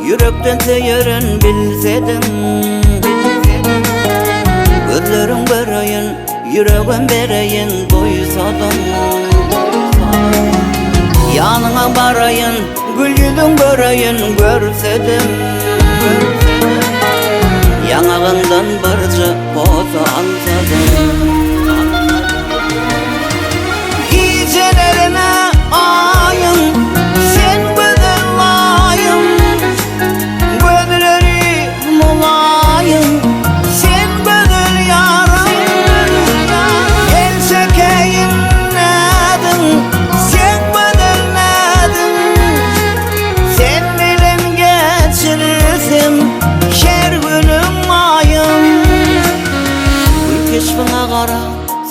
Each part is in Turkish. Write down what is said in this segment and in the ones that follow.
yürekten seyerin bilsedin. Gözlerin bereyin, yüreğin bereyin doysadın. Yanına barayın, gül yüzün göreyin görsedim. Yanağından barca pozu alsadım. Gecelerine ayım, sen güzel ayım. Gözleri mulayım, sen güzel yarım. El çekeyim nedin, sen güzel nedin. Sen bilen geçirirsin şer günüm ayım. Gül keşfine kara,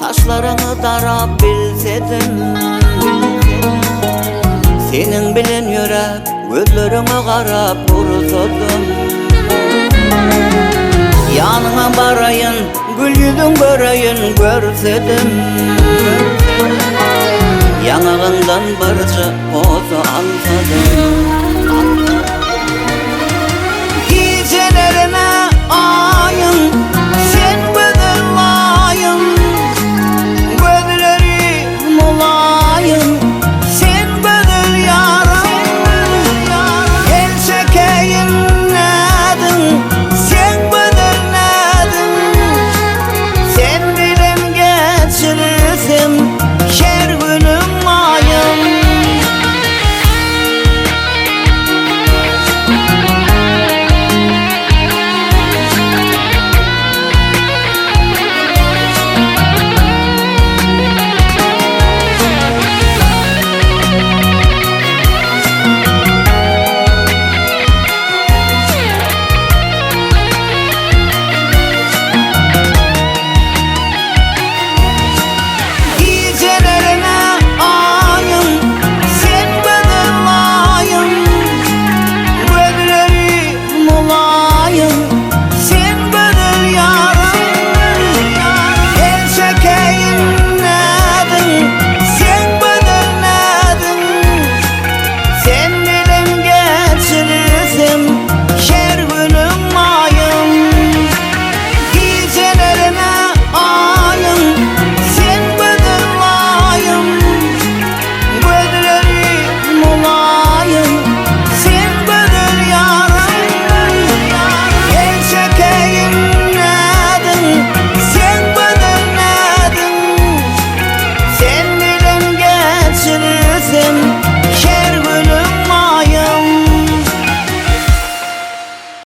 saçlarını darap bilsedim. Senin bilen yürek, gözlerime karap vursadım. Yanına barayın, gül yüzün göreyin görsedim. Yanağından barca pozu alsadım.